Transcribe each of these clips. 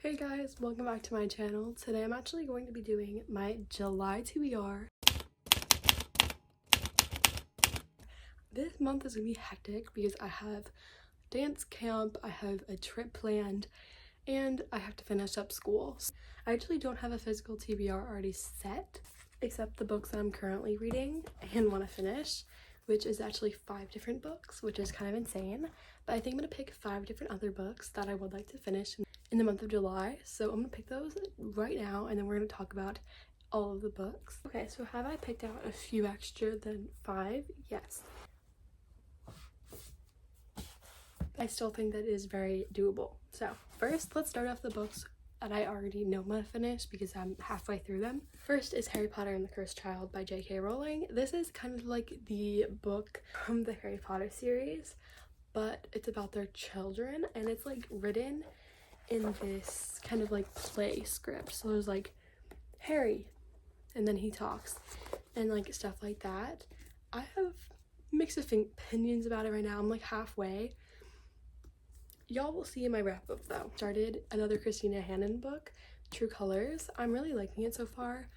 Hey guys, welcome back to my channel. Today I'm actually going to be doing my July TBR. This month is going to be hectic because I have dance camp, I have a trip planned, and I have to finish up school. I actually don't have a physical TBR already set, except the books that I'm currently reading and want to finish, which is actually 5 different books, which is kind of insane. But I think I'm going to pick 5 different other books that I would like to finish in the month of July. So I'm going to pick those right now, and then we're going to talk about all of the books. Okay, so have I picked out a few extra than 5? Yes. I still think that is very doable. So first, let's start off the books that I already know I'm gonna finish because I'm halfway through them. First is Harry Potter and the Cursed Child by J.K. Rowling. This is kind of like the book from the Harry Potter series, but it's about their children, and it's like written in this kind of like play script. So there's like Harry, and then he talks, and like stuff like that. I have mixed opinions about it right now. I'm like halfway. Y'all will see in my wrap up though. Started another Christina Hannon book, True Colors. I'm really liking it so far.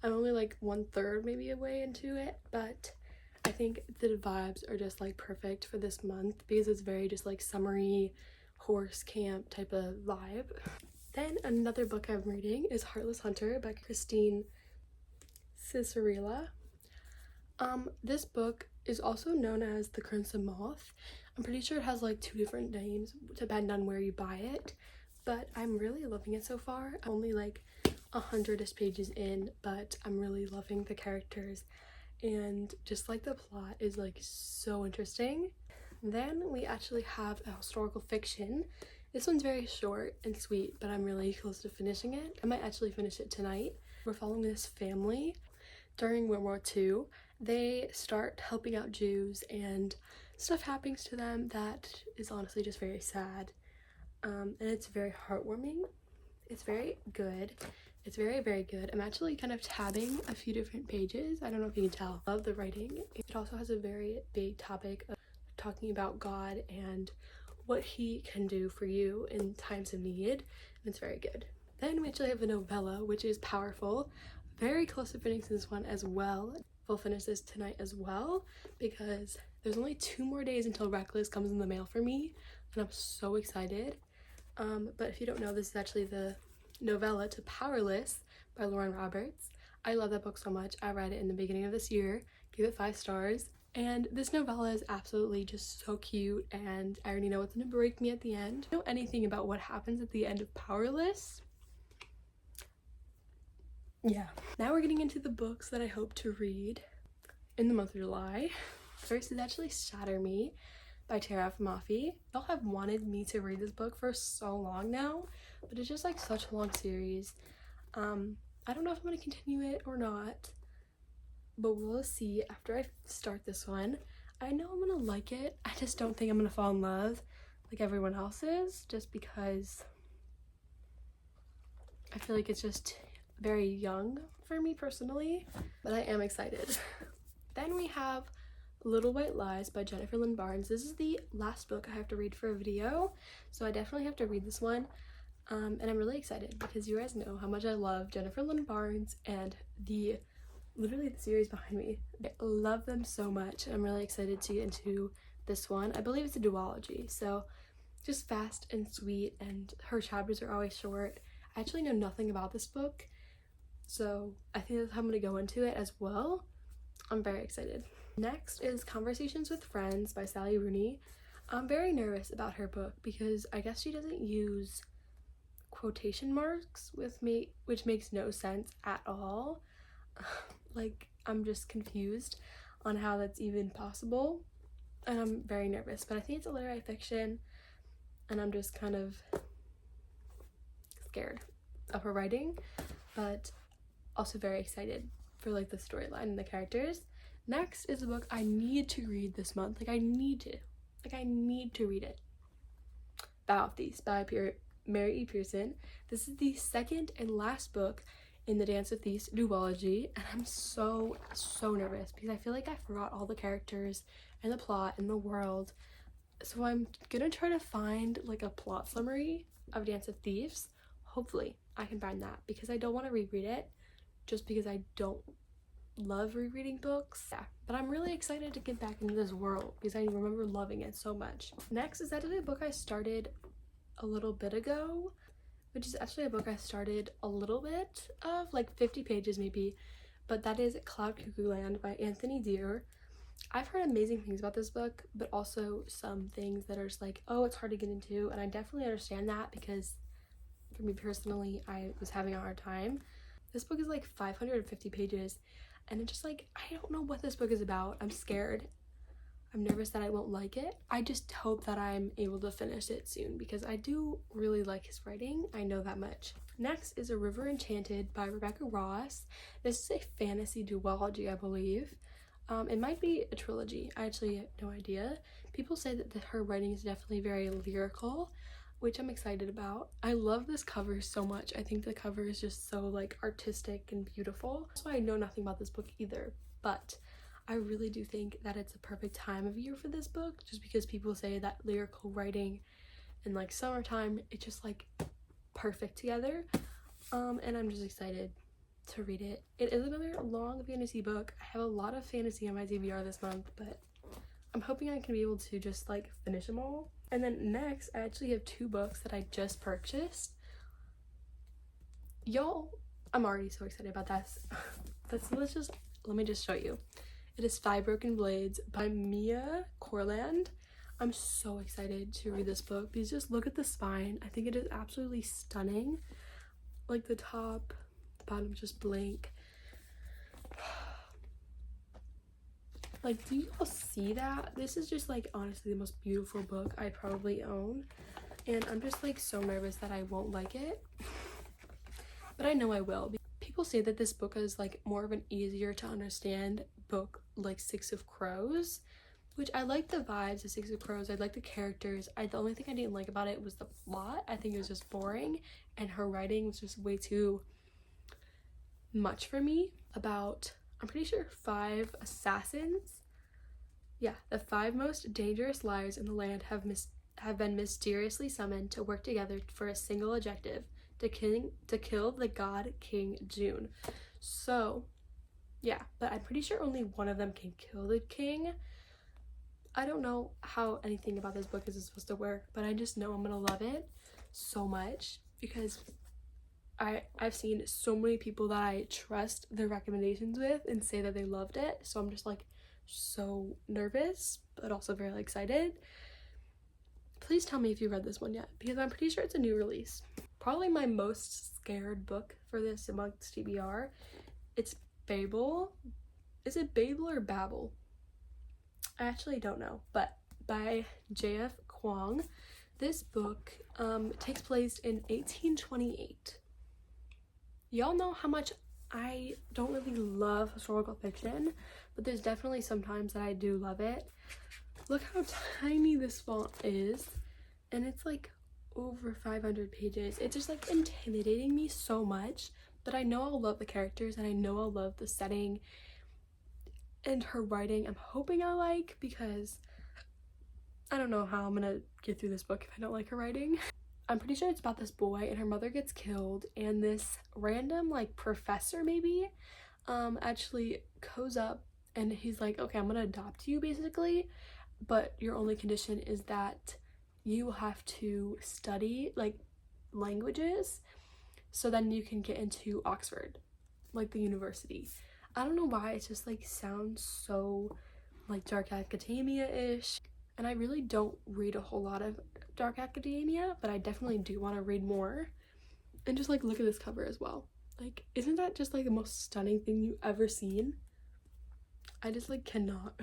I'm only like 1/3 maybe away into it, but I think the vibes are just like perfect for this month because it's very just like summery horse camp type of vibe. Then another book I'm reading is Heartless Hunter by Christine Cicerilla. This book is also known as The Crimson Moth. I'm pretty sure it has like 2 different names depending on where you buy it, but I'm really loving it so far. I'm only like 100-ish pages in, but I'm really loving the characters, and just like the plot is like so interesting. Then we actually have a historical fiction. This one's very short and sweet, but I'm really close to finishing it. I might actually finish it tonight. We're following this family during World War II. They start helping out Jews, and stuff happens to them that is honestly just very sad. And it's very heartwarming. It's very good. It's very, very good. I'm actually kind of tabbing a few different pages. I don't know if you can tell. I love the writing. It also has a very big topic of talking about God and what he can do for you in times of need. And it's very good. Then we actually have a novella, which is powerful. Very close to finishing this one as well. We'll finish this tonight as well because there's only 2 more days until Reckless comes in the mail for me, and I'm so excited. But if you don't know, this is actually the novella to Powerless by Lauren Roberts. I love that book so much. I read it in the beginning of this year, gave it 5 stars, and this novella is absolutely just so cute, and I already know it's gonna break me at the end. I don't know anything about what happens at the end of Powerless. Yeah. Now we're getting into the books that I hope to read in the month of July. First is actually Shatter Me by Tara Mafi. Y'all have wanted me to read this book for so long now, but it's just like such a long series. I don't know if I'm going to continue it or not, but we'll see after I start this one. I know I'm going to like it. I just don't think I'm going to fall in love like everyone else is, just because I feel like it's just very young for me personally, but I am excited. Then we have Little White Lies by Jennifer Lynn Barnes. This is the last book I have to read for a video, so I definitely have to read this one, and I'm really excited because you guys know how much I love Jennifer Lynn Barnes and literally the series behind me. I love them so much. I'm really excited to get into this one. I believe it's a duology, so just fast and sweet, and her chapters are always short. I actually know nothing about this book, so I think that's how I'm going to go into it as well. I'm very excited. Next is Conversations with Friends by Sally Rooney. I'm very nervous about her book because I guess she doesn't use quotation marks with me, which makes no sense at all. Like, I'm just confused on how that's even possible, and I'm very nervous, but I think it's a literary fiction, and I'm just kind of scared of her writing, but also very excited for like the storyline and the characters. Next is a book I need to read this month. I need to read it. Bow of Thieves by Mary E. Pearson. This is the second and last book in the Dance of Thieves duology, and I'm so nervous because I feel like I forgot all the characters and the plot and the world. So I'm gonna try to find like a plot summary of Dance of Thieves. hopefully I can find that, because I don't want to reread it just because I don't love rereading books. Yeah, but I'm really excited to get back into this world because I remember loving it so much. Next is actually a book I started a little bit ago, which is actually a book I started a little bit of, like 50 pages maybe, but that is Cloud Cuckoo Land by Anthony Dear. I've heard amazing things about this book, but also some things that are just like, oh, it's hard to get into, and I definitely understand that because for me personally, I was having a hard time. This book is like 550 pages, and it's just like, I don't know what this book is about. I'm scared. I'm nervous that I won't like it. I just hope that I'm able to finish it soon because I do really like his writing. I know that much. Next is A River Enchanted by Rebecca Ross. This is a fantasy duology, I believe. It might be a trilogy. I actually have no idea. People say that her writing is definitely very lyrical, which I'm excited about. I love this cover so much. I think the cover is just so like artistic and beautiful. So I know nothing about this book either, but I really do think that it's a perfect time of year for this book, just because people say that lyrical writing in like summertime, it's just like perfect together. And I'm just excited to read it. It is another long fantasy book. I have a lot of fantasy on my TBR this month, but I'm hoping I can be able to just like finish them all. And then next, I actually have 2 books that I just purchased. Y'all, I'm already so excited about this. Let me just show you. It is Five Broken Blades by Mia Corland. I'm so excited to read this book because just look at the spine. I think it is absolutely stunning. Like the top, the bottom just blank. Like, do you all see that? This is just like honestly the most beautiful book I probably own, and I'm just like so nervous that I won't like it, but I know I will. People say that this book is like more of an easier to understand book like Six of Crows, which I like the vibes of Six of Crows. I like the characters. The only thing I didn't like about it was the plot. I think it was just boring, and her writing was just way too much for me. About, I'm pretty sure 5 assassins. Yeah, the 5 most dangerous liars in the land have been mysteriously summoned to work together for a single objective: to kill the god King June. So, yeah, but I'm pretty sure only one of them can kill the king. I don't know how anything about this book is supposed to work, but I just know I'm gonna love it so much because I've seen so many people that I trust their recommendations with and say that they loved it, so I'm just like so nervous but also very excited. Please tell me if you read this one yet, because I'm pretty sure it's a new release. Probably my most scared book for this amongst TBR. It's Fable. Is it Babel or Babel? I actually don't know, but by J.F. Kwong. This book takes place in 1828. Y'all know how much I don't really love historical fiction, but there's definitely sometimes that I do love it. Look how tiny this font is, and it's like over 500 pages. It's just like intimidating me so much, but I know I'll love the characters and I know I'll love the setting and her writing. I'm hoping I like, because I don't know how I'm gonna get through this book if I don't like her writing. I'm pretty sure it's about this boy and her mother gets killed, and this random like professor maybe actually goes up and he's like, okay, I'm gonna adopt you basically, but your only condition is that you have to study like languages so then you can get into Oxford, like the university. I don't know why, it just like sounds so like dark academia-ish, and I really don't read a whole lot of dark academia, but I definitely do want to read more. And just like look at this cover as well. Like, isn't that just like the most stunning thing you've ever seen? I just like cannot.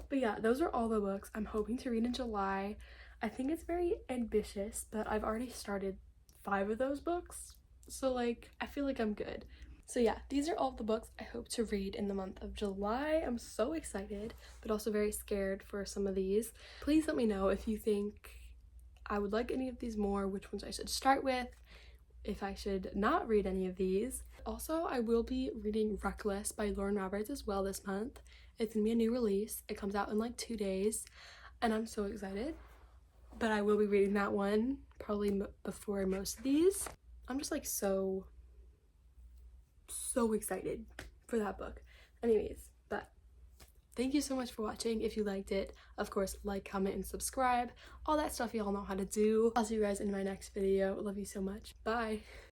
But yeah, those are all the books I'm hoping to read in July. I think it's very ambitious, but I've already started 5 of those books, so like I feel like I'm good. So yeah, these are all the books I hope to read in the month of July. I'm so excited, but also very scared for some of these. Please let me know if you think I would like any of these more, which ones I should start with, if I should not read any of these. Also, I will be reading Reckless by Lauren Roberts as well this month. It's gonna be a new release. It comes out in like 2 days, and I'm so excited. But I will be reading that one probably before most of these. I'm just like so excited for that book. Anyways, but thank you so much for watching. If you liked it, of course, like, comment, and subscribe. All that stuff y'all know how to do. I'll see you guys in my next video. Love you so much. Bye.